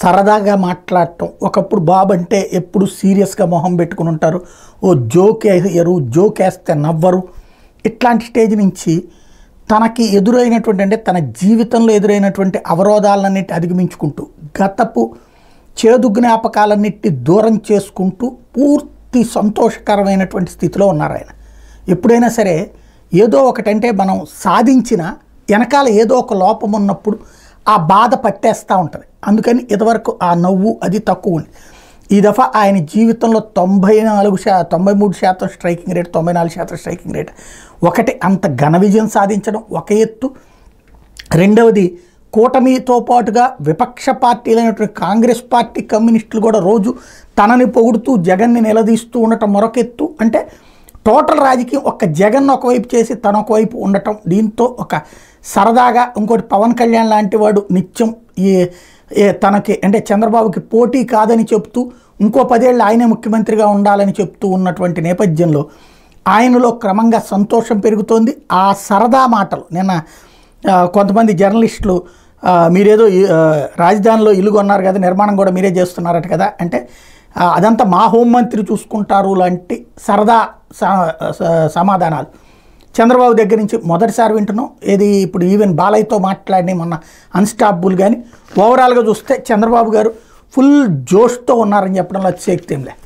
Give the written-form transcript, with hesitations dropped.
సరదాగా మాట్లాడటం. ఒకప్పుడు బాబు అంటే ఎప్పుడు సీరియస్గా మొహం పెట్టుకుని ఉంటారు. ఓ జోక్ వేయరు, జోక్ వేస్తే నవ్వరు. ఇట్లాంటి స్టేజ్ నుంచి తనకి ఎదురైనటువంటి అంటే తన జీవితంలో ఎదురైనటువంటి అవరోధాలన్నిటి అధిగమించుకుంటూ గతపు చేదు జ్ఞాపకాలన్నిటి దూరం చేసుకుంటూ పూర్తి సంతోషకరమైనటువంటి స్థితిలో ఉన్నారు ఆయన. ఎప్పుడైనా సరే ఏదో ఒకటంటే మనం సాధించిన వెనకాల ఏదో ఒక లోపం ఉన్నప్పుడు ఆ బాధ పట్టేస్తూ ఉంటుంది. అందుకని ఇదివరకు ఆ నవ్వు అది తక్కువ ఉంది. ఈ దఫా ఆయన జీవితంలో 93% స్ట్రైకింగ్ రేట్, 94% స్ట్రైకింగ్ రేట్. ఒకటి అంత ఘన విజయం సాధించడం ఒక ఎత్తు. రెండవది కూటమితో పాటుగా విపక్ష పార్టీలైనటువంటి కాంగ్రెస్ పార్టీ, కమ్యూనిస్టులు కూడా రోజు తనని పొగుడుతూ జగన్ని నిలదీస్తూ ఉండటం మరొక ఎత్తు. అంటే టోటల్ రాజకీయం ఒక్క జగన్ ఒకవైపు చేసి తన ఒకవైపు ఉండటం. దీంతో ఒక సరదాగా ఇంకోటి పవన్ కళ్యాణ్ లాంటి వాడు నిత్యం తనకి అంటే చంద్రబాబుకి పోటీ కాదని చెప్తూ ఇంకో 10 ఏళ్ళు ఆయనే ముఖ్యమంత్రిగా ఉండాలని చెప్తూ ఉన్నటువంటి నేపథ్యంలో ఆయనలో క్రమంగా సంతోషం పెరుగుతోంది. ఆ సరదా మాటలు నిన్న కొంతమంది జర్నలిస్టులు మీరేదో రాజధానిలో ఇల్లు కొన్నారు కదా, నిర్మాణం కూడా మీరే చేస్తున్నారట కదా అంటే అదంతా మా హోంమంత్రి చూసుకుంటారు లాంటి సరదా సమాధానాలు చంద్రబాబు దగ్గర నుంచి మొదటిసారి వింటున్నాం. ఏది ఇప్పుడు ఈవెన్ బాలయ్యతో మాట్లాడి మొన్న అన్స్టాపబుల్ కానీ ఓవరాల్గా చూస్తే చంద్రబాబు గారు ఫుల్ జోష్తో ఉన్నారని చెప్పడంలో అతిశయోక్తి ఏం లేదు.